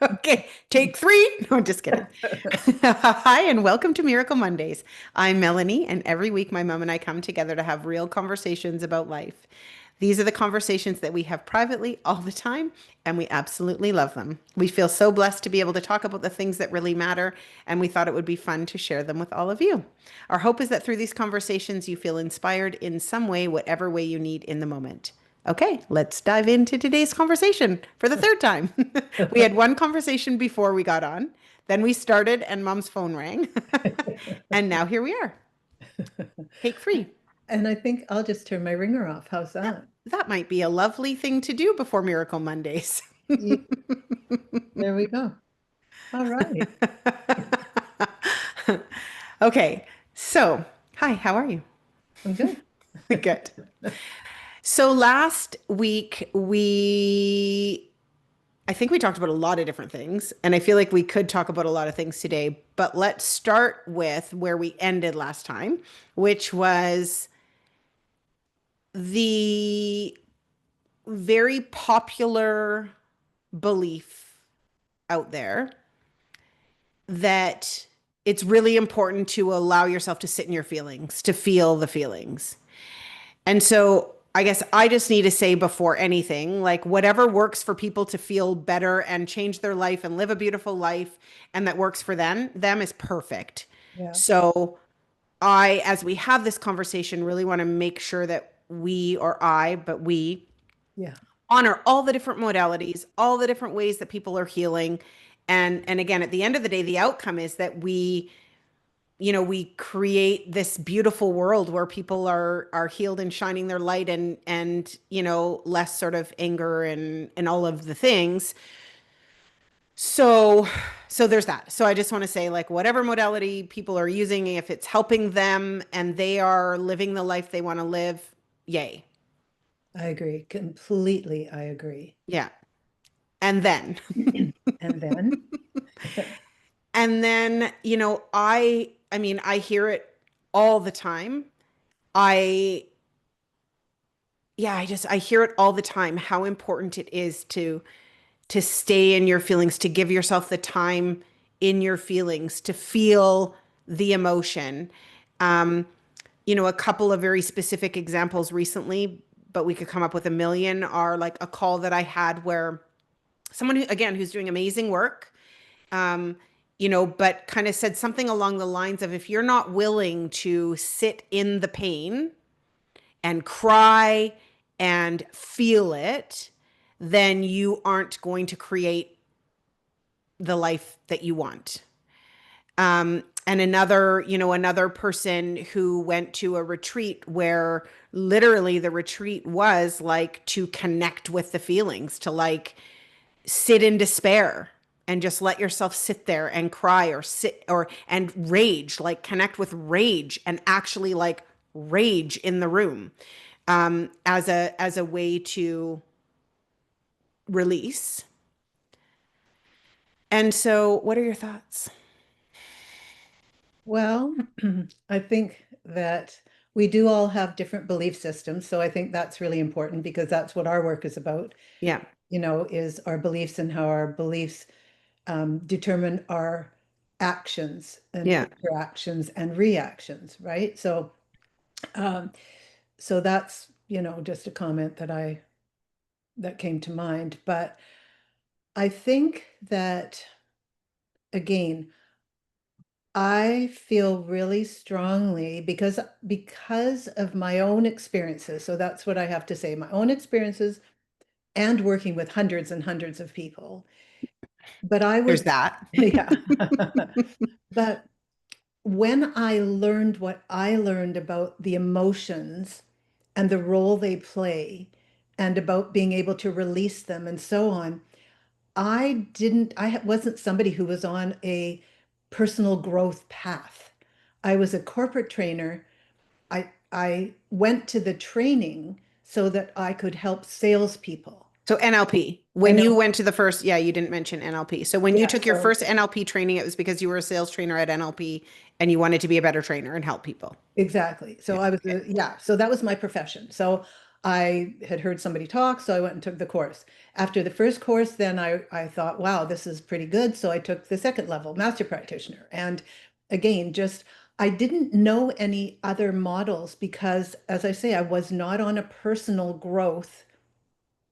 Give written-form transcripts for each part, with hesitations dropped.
Okay, take three. No, I'm just kidding. Hi, and welcome to Miracle Mondays. I'm Melanie, and every week my mom and I come together to have real conversations about life. These are the conversations that we have privately all the time, and we absolutely love them. We feel so blessed to be able to talk about the things that really matter, and we thought it would be fun to share them with all of you. Our hope is that through these conversations, you feel inspired in some way, whatever way you need in the moment. Okay, let's dive into today's conversation for the third time. We had one conversation before we got on, then we started and mom's phone rang, and now here we are. Take three. And I think I'll just turn my ringer off. How's That, that? that might be a lovely thing to do before Miracle Mondays. Ye- There we go. All right. Okay, so hi, how are you? I'm good. Good. So last week I think we talked about a lot of different things, and I feel like we could talk about a lot of things today, but let's start with where we ended last time, which was the very popular belief out there that it's really important to allow yourself to sit in your feelings, to feel the feelings. And so I guess I just need to say before anything, like whatever works for people to feel better and change their life and live a beautiful life and that works for them is perfect. Yeah. So I, as we have this conversation, really want to make sure that we, or I, but we Yeah. honor all the different modalities, all the different ways that people are healing. And again, at the end of the day, the outcome is that we create this beautiful world where people are healed and shining their light and less sort of anger and all of the things. So there's that. So I just want to say, like, whatever modality people are using, if it's helping them and they are living the life they want to live, yay. I agree. Completely. I agree. Yeah. And then And then, and then, I mean, I hear it all the time. I yeah, I hear it all the time how important it is to stay in your feelings, to give yourself the time in your feelings, to feel the emotion. Um, a couple of very specific examples recently, but we could come up with a million, are like a call that I had where someone who, again, who's doing amazing work, um, but kind of said something along the lines of, if you're not willing to sit in the pain and cry and feel it, then you aren't going to create the life that you want. And another person who went to a retreat where literally the retreat was like to connect with the feelings, to like sit in despair and just let yourself sit there and cry or sit or and rage, like connect with rage and actually like rage in the room, as a way to release. And so, what are your thoughts? well, I think that we do all have different belief systems. So I think that's really important because that's what our work is about, Yeah, is our beliefs and how our beliefs determine our actions and yeah. interactions and reactions, right? Um, so that's, just a comment that came to mind. But I think that again, I feel really strongly because of my own experiences. So that's what I have to say, my own experiences and working with hundreds and hundreds of people. But I There's would, that. yeah. But when I learned what I learned about the emotions and the role they play and about being able to release them and so on, I wasn't somebody who was on a personal growth path. I was a corporate trainer. I went to the training so that I could help salespeople. So NLP, when And you went to the first, yeah, you didn't mention NLP. So when you yeah, took your so first NLP training, it was because you were a sales trainer at NLP and you wanted to be a better trainer and help people. exactly. Yeah. So I was Okay. yeah, so that was my profession. So I had heard somebody talk, so I went and took the course. After the first course, then I thought, wow, this is pretty good. So I took the second level, master practitioner. And again, just I didn't know any other models because, as I say, I was not on a personal growth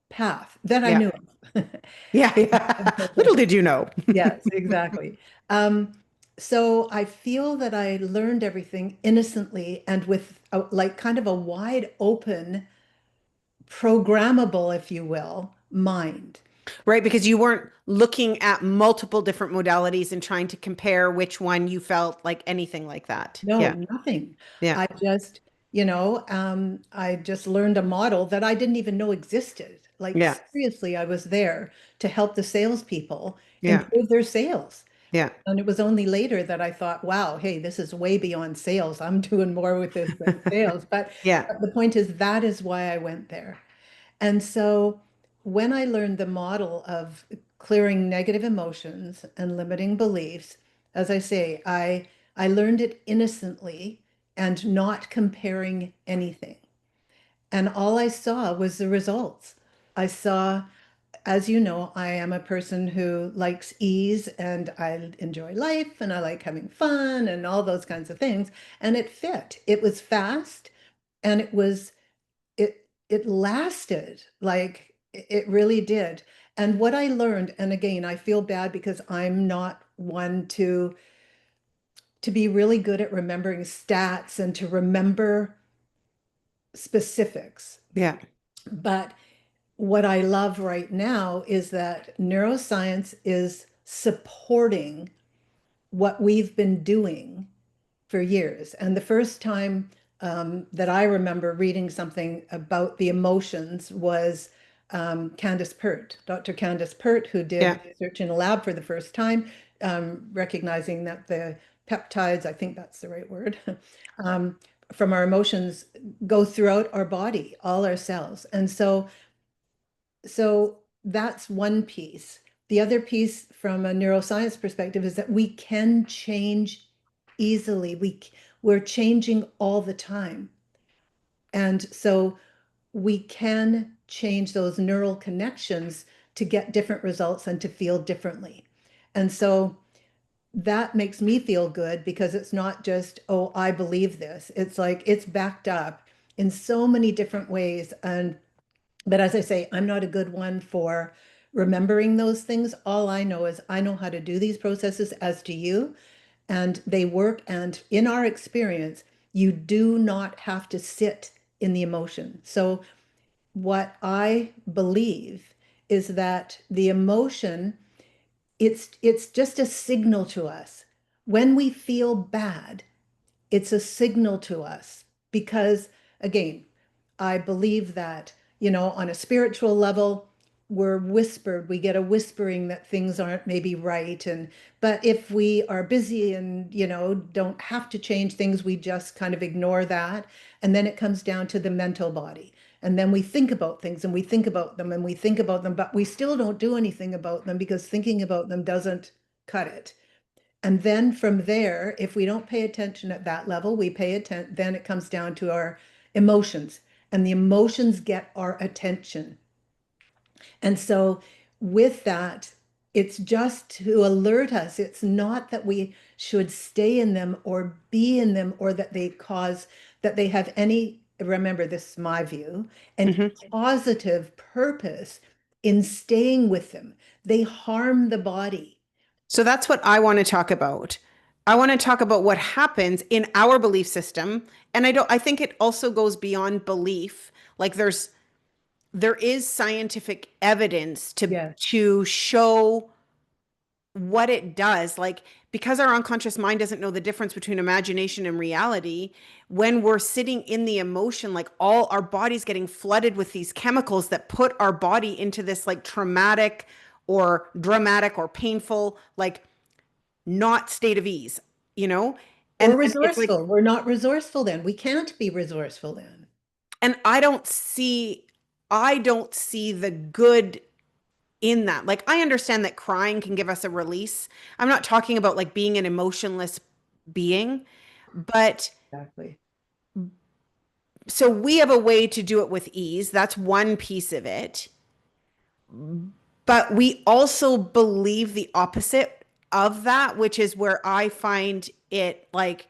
path that I Yeah. knew of. Yeah. Yeah. Little did you know. Yes, exactly. Um, so I feel that I learned everything innocently and with like kind of a wide open, programmable, if you will, mind. Right, because you weren't looking at multiple different modalities and trying to compare which one you felt like anything like that. No, Yeah. nothing. Yeah. I just, I just learned a model that I didn't even know existed. Like Yeah. seriously, I was there to help the salespeople Yeah. improve their sales. Yeah. And it was only later that I thought, wow, hey, this is way beyond sales. I'm doing more with this than sales. Yeah. But the point is, that is why I went there. And so when I learned the model of clearing negative emotions and limiting beliefs, as I say, I learned it innocently and not comparing anything. And all I saw was the results. I saw, as you know, I am a person who likes ease and I enjoy life and I like having fun and all those kinds of things. And it fit. It was fast and it lasted. Like it really did. And what I learned, and again, I feel bad because I'm not one to be really good at remembering stats and to remember specifics. Yeah. But what I love right now is that neuroscience is supporting what we've been doing for years. And the first time that I remember reading something about the emotions was Candace Pert, Dr. Candace Pert, who Yeah. did research in a lab for the first time, recognizing that the peptides, I think that's the right word, um, from our emotions go throughout our body, all our cells. And so that's one piece. The other piece from a neuroscience perspective is that we can change easily. We're changing all the time. And so we can change those neural connections to get different results and to feel differently. And so that makes me feel good because it's not just, oh, I believe this. It's like it's backed up in so many different ways. And but as I say, I'm not a good one for remembering those things. All I know is I know how to do these processes, as do you, and they work. And in our experience, you do not have to sit in the emotion. So, what I believe is that the emotion, it's just a signal to us. When we feel bad, it's a signal to us because, again, I believe that, on a spiritual level, we're whispered, we get a whispering that things aren't maybe right. But if we are busy and, don't have to change things, we just kind of ignore that. And then it comes down to the mental body. And then we think about things and we think about them and we think about them, but we still don't do anything about them because thinking about them doesn't cut it. And then from there, if we don't pay attention at that level, we pay attention, then it comes down to our emotions, and the emotions get our attention. And so with that, it's just to alert us. It's not that we should stay in them or be in them or that they have any, remember, this is my view, any Hmm. positive purpose in staying with them. They harm the body. So that's what I want to talk about. I want to talk about what happens in our belief system. And I think it also goes beyond belief. Like there is scientific evidence Yes. to show what it does. Like, because our unconscious mind doesn't know the difference between imagination and reality, when we're sitting in the emotion, like all our body's getting flooded with these chemicals that put our body into this like traumatic or dramatic or painful, like not state of ease, you know? And Or then it's like, resourceful. We're not resourceful then. We can't be resourceful then. and I don't see the good in that. Like, I understand that crying can give us a release. I'm not talking about like being an emotionless being, but Exactly. so we have a way to do it with ease. That's one piece of it. But we also believe the opposite of that, which is where I find it like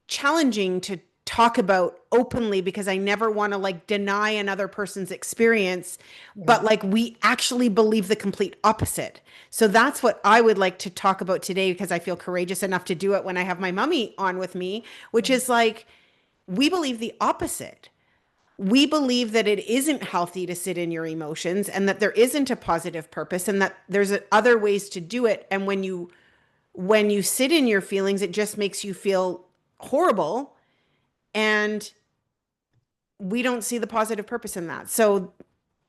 challenging to talk about openly because I never want to like deny another person's experience, Yeah. but like we actually believe the complete opposite. So that's what I would like to talk about today because I feel courageous enough to do it when I have my mummy on with me, which is like we believe the opposite. We believe that it isn't healthy to sit in your emotions and that there isn't a positive purpose and that there's other ways to do it. And when you sit in your feelings, it just makes you feel horrible. And we don't see the positive purpose in that. So,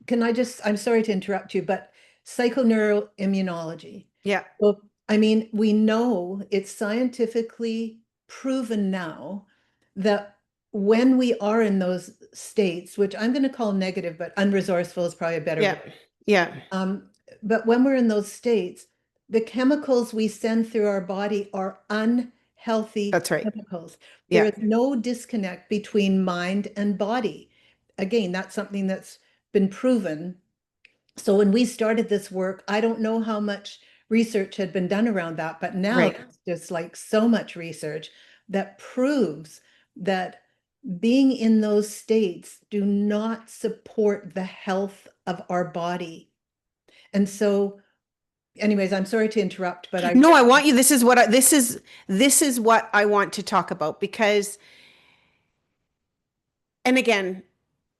Can I just, I'm sorry to interrupt you, but psychoneuroimmunology. yeah, Well, I mean, we know it's scientifically proven now that when we are in those states, which I'm going to call negative, but unresourceful is probably a better yeah, word. yeah, Um, but when we're in those states, the chemicals we send through our body are unhealthy that's right. chemicals. There Yeah, is no disconnect between mind and body. Again, that's something that's been proven. So when we started this work, I don't know how much research had been done around that, but now right. there's just like so much research that proves that being in those states do not support the health of our body. And so, anyways, I'm sorry to interrupt, but I No, I want you. This is what I want to talk about because, and again,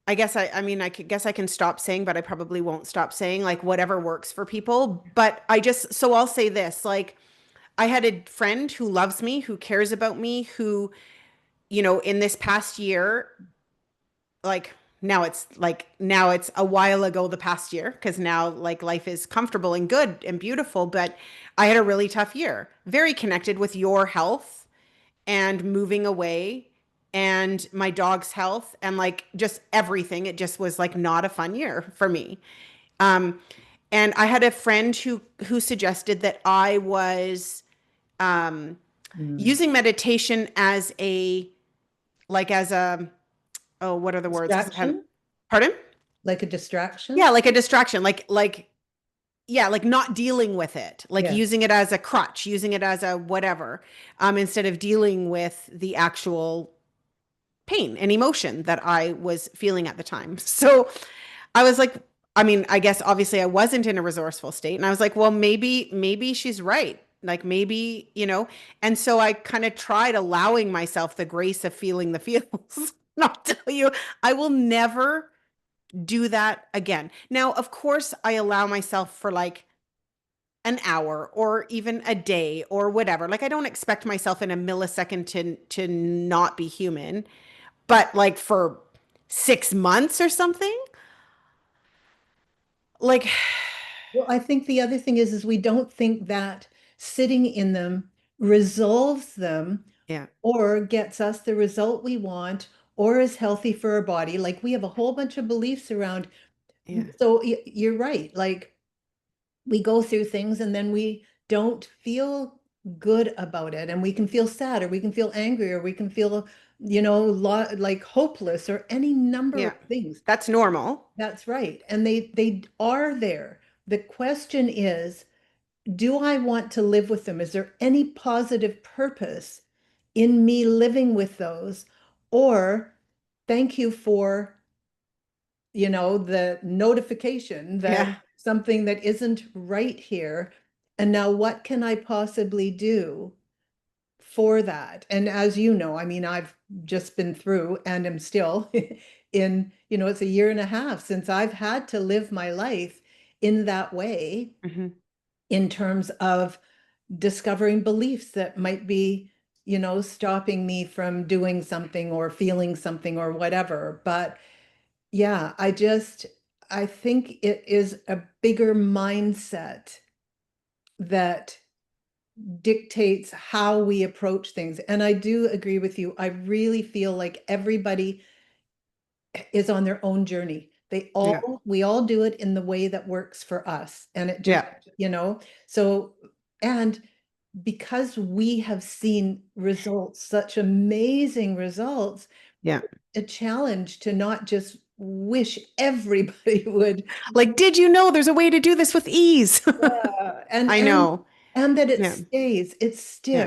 I could guess I can stop saying, but I probably won't stop saying like whatever works for people. But so I'll say this, like I had a friend who loves me, who cares about me, who, in this past year, like now it's a while ago the past year because now like life is comfortable and good and beautiful, but I had a really tough year. Very connected with your health and moving away and my dog's health and like just everything. It just was like not a fun year for me. Um, and I had a friend who suggested that I was um, Mm. using meditation as a as a oh, what are the words? Because Distraction, pardon? like a Yeah, distraction. like a distraction, yeah, like not dealing with it, like Yeah. using it as a crutch, using it as a whatever, instead of dealing with the actual pain and emotion that I was feeling at the time. So I was like, I mean, I guess obviously I wasn't in a resourceful state. And I was like, well, maybe she's right. Like maybe, and so I kind of tried allowing myself the grace of feeling the feels. Not tell you, I will never do that again. Now, of course, I allow myself for like an hour or even a day or whatever. Like I don't expect myself in a millisecond to not be human, but like for 6 months or something, like Well, I think the other thing is we don't think that sitting in them resolves them yeah, or gets us the result we want or is healthy for our body. Like we have a whole bunch of beliefs around. yeah, So you're right. Like we go through things and then we don't feel good about it. And we can feel sad or we can feel angry or we can feel, like hopeless or any number of yeah. things. That's normal. That's right. And they are there. The question is, do I want to live with them? Is there any positive purpose in me living with those? Or thank you for, the notification that Yeah, something that isn't right here. And now what can I possibly do for that? And as you know, I mean, I've just been through and am still in, it's a year and a half since I've had to live my life in that way hmm, in terms of discovering beliefs that might be, stopping me from doing something or feeling something or whatever. But yeah, I think it is a bigger mindset that dictates how we approach things. And I do agree with you. I really feel like everybody is on their own journey. yeah, We all do it in the way that works for us. And it just, yeah, so, and because we have seen results, such amazing results, Yeah. a challenge to not just wish everybody would. Like, did you know there's a way to do this with ease? Yeah, I know. and that it Yeah. stays, it Yeah.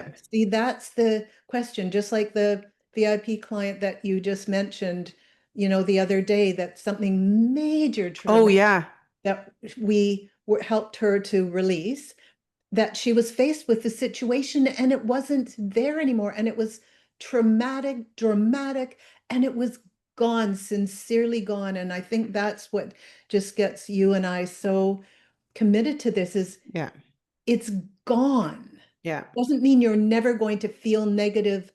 sticks. See, that's the question. Just like the VIP client that you just mentioned, the other day, that something major, Oh, traumatic yeah. that helped her to release, that she was faced with the situation and it wasn't there anymore. And it was traumatic, dramatic, and it was gone, sincerely gone. And I think that's what just gets you and I so committed to this is Yeah. it's gone. Yeah. Doesn't mean you're never going to feel negative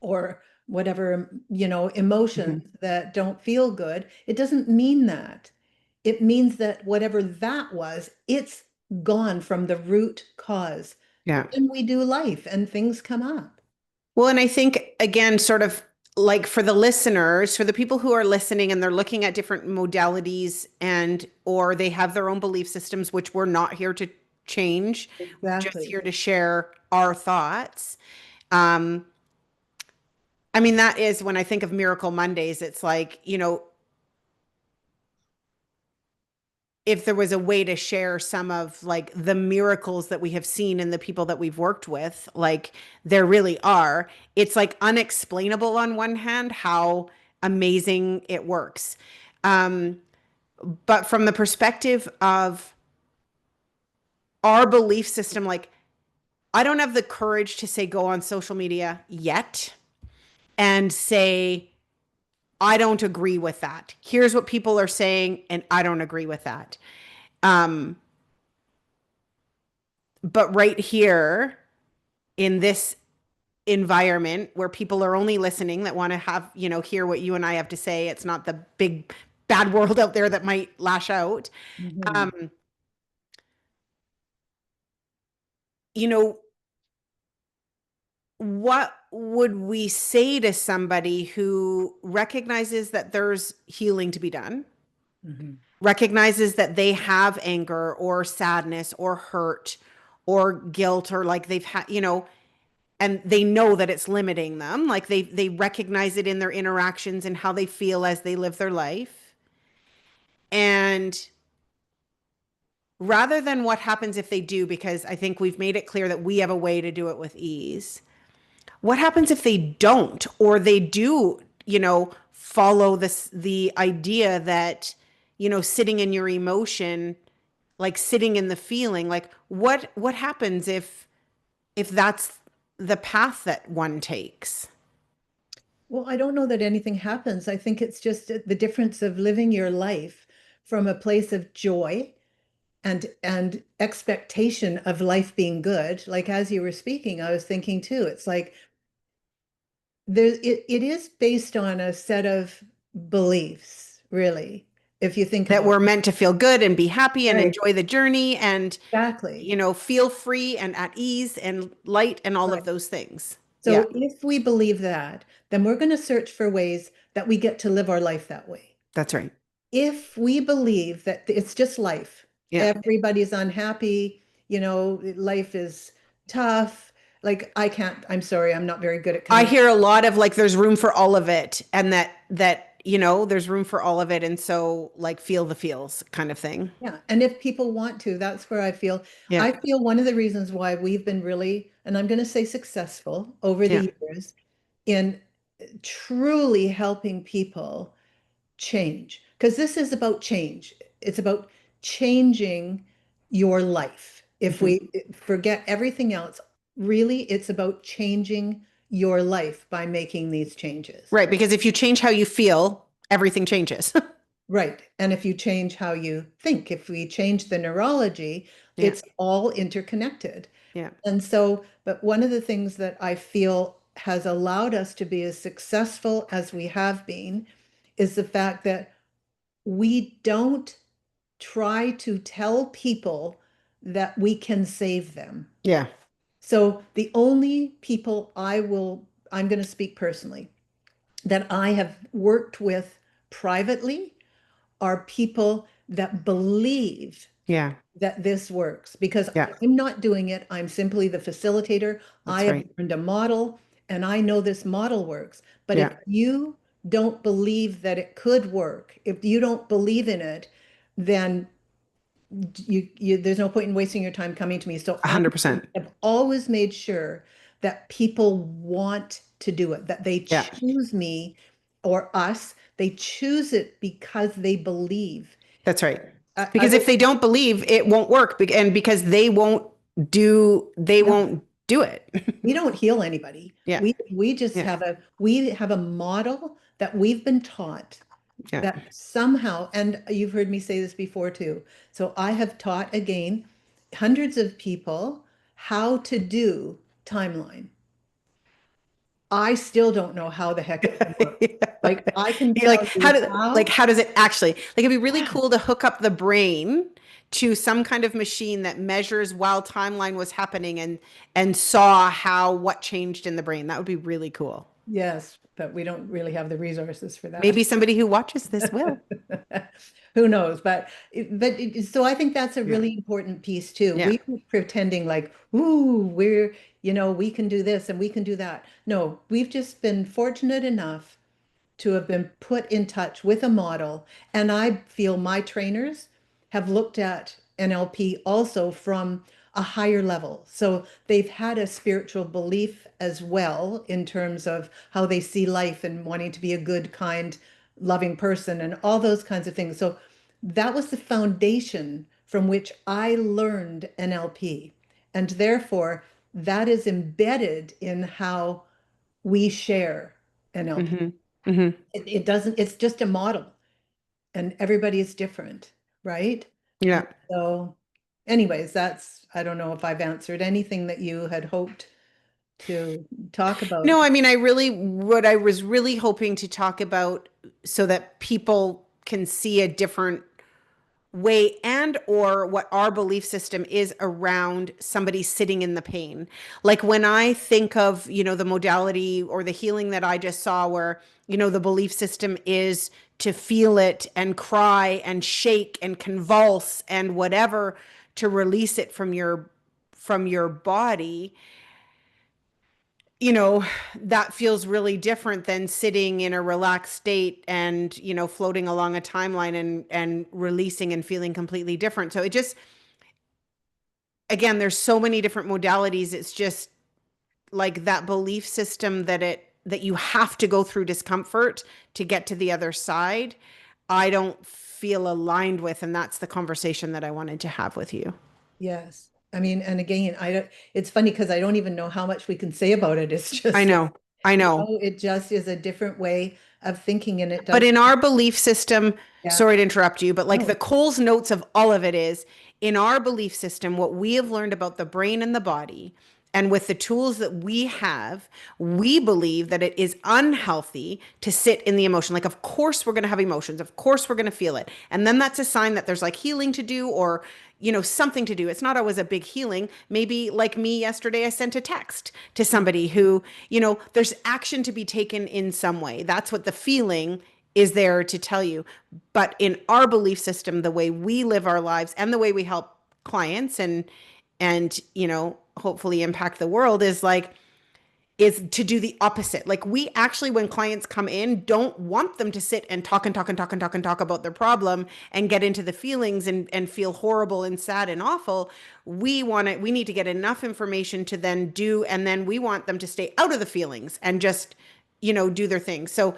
or whatever, emotions Hmm. that don't feel good. It doesn't mean that. It means that whatever that was, it's gone from the root cause. Yeah. Then we do life and things come up. Well, and I think, again, sort of like for the listeners, for the people who are listening and they're looking at different modalities and or they have their own belief systems, which we're not here to change. We're just Exactly. here to share our thoughts. Um, I mean, that is when I think of Miracle Mondays, it's like, if there was a way to share some of like the miracles that we have seen in the people that we've worked with, like there really are. It's like unexplainable on one hand how amazing it works. Um, but from the perspective of our belief system, like I don't have the courage to say go on social media yet and say, I don't agree with that. Here's what people are saying, and I don't agree with that. Um, but right here in this environment where people are only listening that want to have, hear what you and I have to say, it's not the big bad world out there that might lash out. Mhm. Um, you know, what would we say to somebody who recognizes that there's healing to be done, Mhm. recognizes that they have anger or sadness or hurt or guilt or like they've had, and they know that it's limiting them, like they recognize it in their interactions and how they feel as they live their life. And rather than what happens if they do, because I think we've made it clear that we have a way to do it with ease, what happens if they don't, or they do, follow the idea that, sitting in your emotion, like sitting in the feeling, like what happens if that's the path that one takes? Well, I don't know that anything happens. I think it's just the difference of living your life from a place of joy and expectation of life being good. Like as you were speaking, I was thinking too, it's like it is based on a set of beliefs, really, if you think That about we're meant to feel good and be happy it. and Right, enjoy the journey and, exactly. feel free and at ease and light and all of Right. those things. Yeah, So if we believe that, then we're going to search for ways that we get to live our life that way. that's right. If we believe that it's just life, Yeah. everybody's unhappy, life is tough. Like I'm sorry, I'm not very good at I coming. hear a lot of like there's room for all of it and that there's room for all of it and so like feel the feels kind of thing. Yeah. And if people want to, that's where Yeah. I feel one of the reasons why we've been really, and I'm going to say successful over Yeah. the years in truly helping people change. Because this is about change. It's about changing your life. If Hmm. we forget everything else, really, it's about changing your life by making these changes. Right, because if you change how you feel, everything changes. Right. And if you change how you think, if we change the neurology, Yeah. it's all interconnected. Yeah. And so, but one of the things that I feel has allowed us to be as successful as we have been is the fact that we don't try to tell people that we can save them. Yeah. So the only people I'm going to speak personally, that I have worked with privately are people that believe Yeah. that this works because Yeah. I'm not doing it. I'm simply the facilitator. I That's have right. learned a model and I know this model works. But if Yeah. you don't believe that it could work, if you don't believe in it, then there's no point in wasting your time coming to me. So I 100%. have always made sure that people want to do it, that they Yeah. choose me or us. They choose it because they believe. That's right. Because Other, if they don't believe, it won't work. And because they no, won't do it. we don't heal anybody. Yeah. We just Yeah. have a model that we've been taught Yeah. that somehow, and you've heard me say this before too. So I have taught again hundreds of people how to do timeline. I still don't know how the heck it works. Like I can You're tell like, you how. how does it actually, like, it'd be really Yeah. cool to hook up the brain to some kind of machine that measures while timeline was happening and saw how what changed in the brain. That would be really cool. Yes, but we don't really have the resources for that. Maybe somebody who watches this will. Who knows? So I think that's a Yeah. really important piece too. Yeah. We were pretending like, ooh, we can do this and we can do that. No, we've just been fortunate enough to have been put in touch with a model. And I feel my trainers have looked at NLP also from a higher level. So they've had a spiritual belief as well in terms of how they see life and wanting to be a good, kind, loving person and all those kinds of things. So that was the foundation from which I learned NLP. And therefore, that is embedded in how we share NLP. Hmm. Hmm. It doesn't, it's just a model and everybody is different, right? And Yeah. so, anyways, I don't know if I've answered anything that you had hoped to talk about. No, I mean, what I was really hoping to talk about so that people can see a different way and or what our belief system is around somebody sitting in the pain. Like when I think of, the modality or the healing that I just saw where, the belief system is to feel it and cry and shake and convulse and whatever to release it from your body, you know, that feels really different than sitting in a relaxed state and, floating along a timeline and releasing and feeling completely different. So it just, again, there's so many different modalities. It's just like that belief system that you have to go through discomfort to get to the other side. I don't feel aligned with, and that's the conversation that I wanted to have with you. Yes. I mean, and again, I don't, it's funny because I don't even know how much we can say about it. It's I just, know. I know. it just is a different way of thinking and it But does. in our belief system, Yeah. sorry to interrupt you, but like No. the Coles notes of all of it is in our belief system, what we have learned about the brain and the body, and with the tools that we have, we believe that it is unhealthy to sit in the emotion. Like, of course, we're going to have emotions. Of course, we're going to feel it. And then that's a sign that there's like healing to do or, something to do. It's not always a big healing. Maybe like me yesterday, I sent a text to somebody who, there's action to be taken in some way. That's what the feeling is there to tell you. But in our belief system, the way we live our lives and the way we help clients and hopefully impact the world is to do the opposite. Like we actually, when clients come in, don't want them to sit and talk and talk and talk and talk and talk about their problem and get into the feelings and feel horrible and sad and awful. We need to get enough information to then do, and then we want them to stay out of the feelings and just, do their thing. So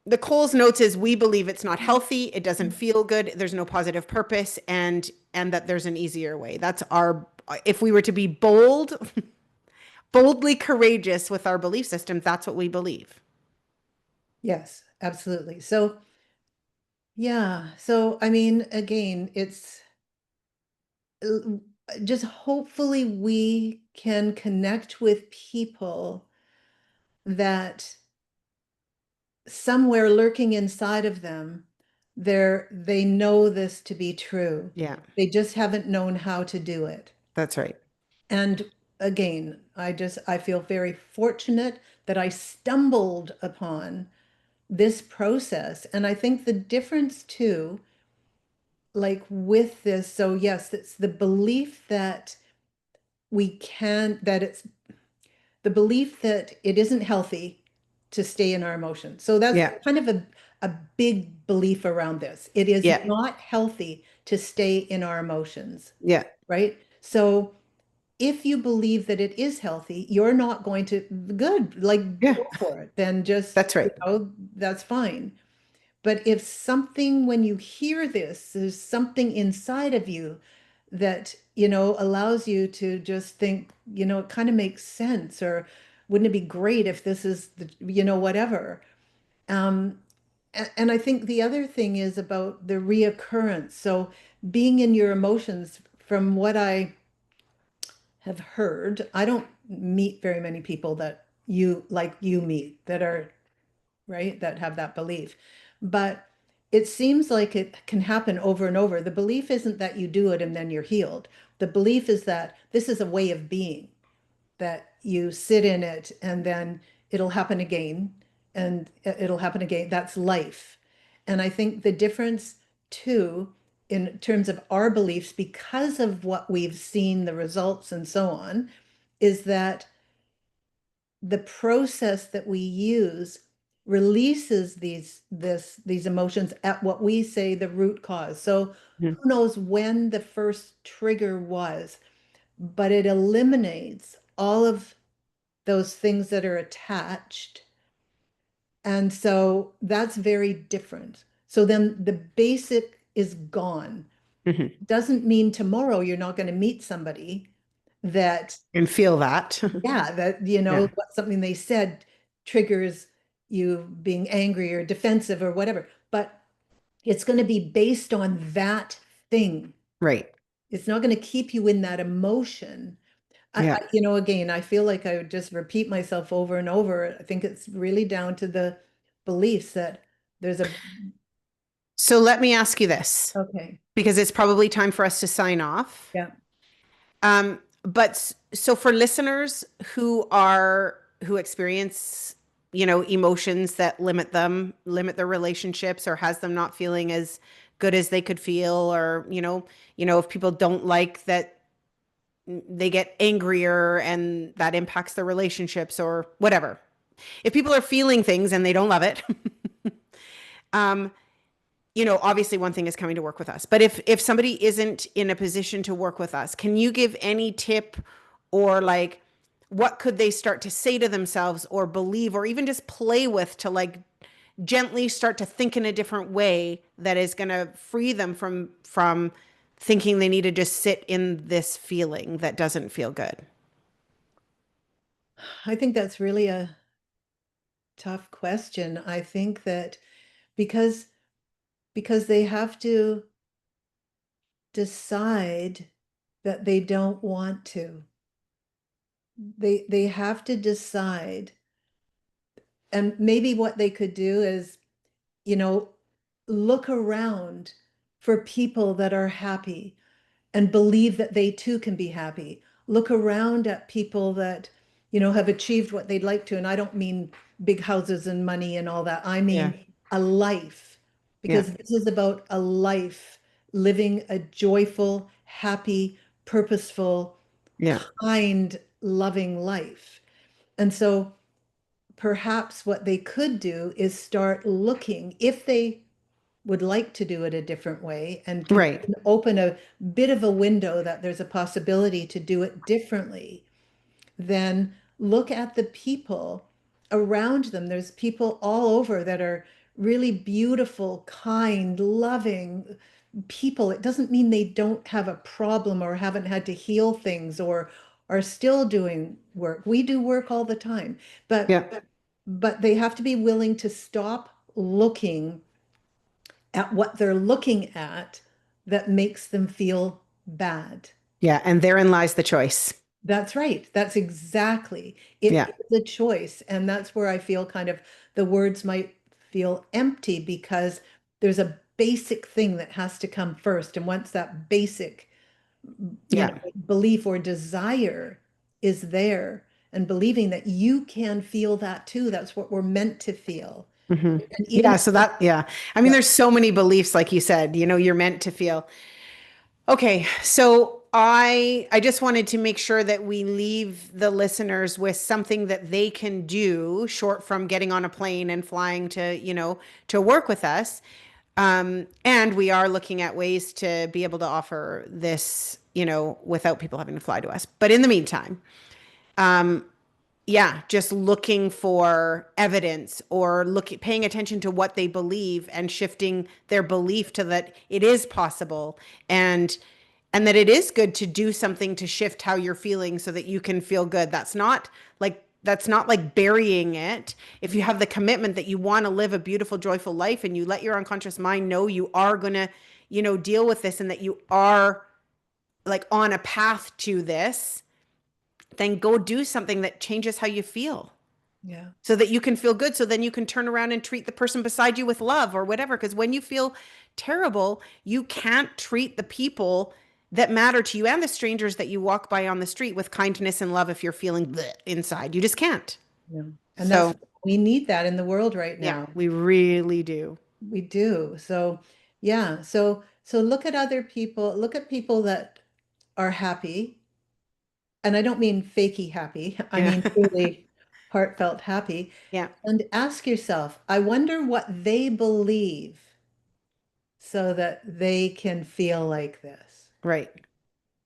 the Coles notes is we believe it's not healthy, it doesn't feel good, there's no positive purpose, and that there's an easier way. That's our, if we were to be boldly courageous with our belief system, that's what we believe. Yes, absolutely. So, yeah. So, I mean, again, it's uh, just hopefully we can connect with people that somewhere lurking inside of them, they know this to be true. Yeah, They just haven't known how to do it. that's right. And again, I feel very fortunate that I stumbled upon this process. And I think the difference too, like with this, so yes, it's the belief that we can, that it's the belief that it isn't healthy to stay in our emotions. So that's Yeah. kind of a big belief around this. It is Yeah. not healthy to stay in our emotions, Yeah. right? So if you believe that it is healthy, you're not going to, good, like Yeah. go for it. Then just, That's right. that's fine. But if something, when you hear this, there's something inside of you that, allows you to just think, it kind of makes sense, or wouldn't it be great if this is the, whatever. Um, and I think the other thing is about the reoccurrence. So being in your emotions, from what I have heard, I don't meet very many people that you meet that are right, that have that belief. But it seems like it can happen over and over. The belief isn't that you do it and then you're healed. The belief is that this is a way of being, that you sit in it and then it'll happen again and it'll happen again. That's life. And I think the difference too, in terms of our beliefs, because of what we've seen, the results and so on, is that the process that we use releases these emotions at what we say the root cause. So Mhm. who knows when the first trigger was, but it eliminates all of those things that are attached. And so that's very different. So then the basic is gone. Mhm. Doesn't mean tomorrow you're not going to meet somebody that, And feel that. yeah, that, Yeah. what something they said triggers you being angry or defensive or whatever. But it's going to be based on that thing. Right. It's not going to keep you in that emotion. Yeah. Again, I feel like I would just repeat myself over and over. I think it's really down to the beliefs that there's a, So let me ask you this, okay, because it's probably time for us to sign off. yeah. So for listeners who experience, emotions that limit them, limit their relationships, or has them not feeling as good as they could feel, or if people don't like that, they get angrier and that impacts their relationships or whatever. If people are feeling things and they don't love it, um, obviously one thing is coming to work with us. But if somebody isn't in a position to work with us, can you give any tip, or like what could they start to say to themselves or believe or even just play with to like gently start to think in a different way that is going to free them from thinking they need to just sit in this feeling that doesn't feel good? I think that's really a tough question. I think that because they have to decide that they don't want to. They have to decide. And maybe what they could do is, you know, look around for people that are happy and believe that they too can be happy. Look around at people that, have achieved what they'd like to. And I don't mean big houses and money and all that. I Yeah. mean a life, Yeah. because this is about a life, living a joyful, happy, purposeful, Yeah. kind, loving life. And so perhaps what they could do is start looking, if they would like to do it a different way, and can Right. open a bit of a window that there's a possibility to do it differently, then look at the people around them. There's people all over that are really beautiful, kind, loving people. It doesn't mean they don't have a problem or haven't had to heal things or are still doing work. We do work all the time, but Yeah. they have to be willing to stop looking at what they're looking at that makes them feel bad. Yeah. And therein lies the choice. That's right. That's exactly. It Yeah. is a choice. And that's where I feel kind of the words might feel empty, because there's a basic thing that has to come first. And once that basic, Yeah. belief or desire is there, and believing that you can feel that too, that's what we're meant to feel. Hmm. And even Yeah. if, So that, yeah. I mean, yeah, there's so many beliefs, like you said, you're meant to feel. Okay. So I just wanted to make sure that we leave the listeners with something that they can do short from getting on a plane and flying to, to work with us. And we are looking at ways to be able to offer this, without people having to fly to us. But in the meantime, yeah, just looking for evidence or paying attention to what they believe and shifting their belief to that it is possible and that it is good to do something to shift how you're feeling so that you can feel good. That's not like burying it. If you have the commitment that you want to live a beautiful, joyful life and you let your unconscious mind know you are going to, deal with this and that you are like on a path to this, then go do something that changes how you feel Yeah. so that you can feel good. So then you can turn around and treat the person beside you with love or whatever. Because when you feel terrible, you can't treat the people that matter to you and the strangers that you walk by on the street with kindness and love if you're feeling bleh inside. You just can't. Yeah. And So, we need that in the world right yeah, now. we really do. We do. So, yeah. So look at other people, look at people that are happy. And I don't mean fakey happy. I Yeah. mean truly heartfelt happy. Yeah. And ask yourself, I wonder what they believe so that they can feel like this. Right.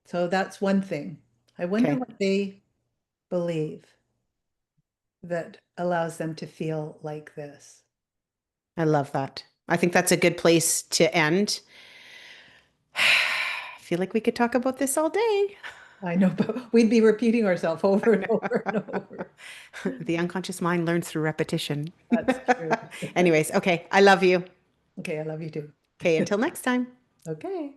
So that's one thing. I wonder Okay. what they believe that allows them to feel like this. I love that. I think that's a good place to end. I feel like we could talk about this all day. I know, but we'd be repeating ourselves over and over and over. The unconscious mind learns through repetition. That's true. Anyways, okay. I love you. Okay, I love you too. Okay. Until next time. Okay.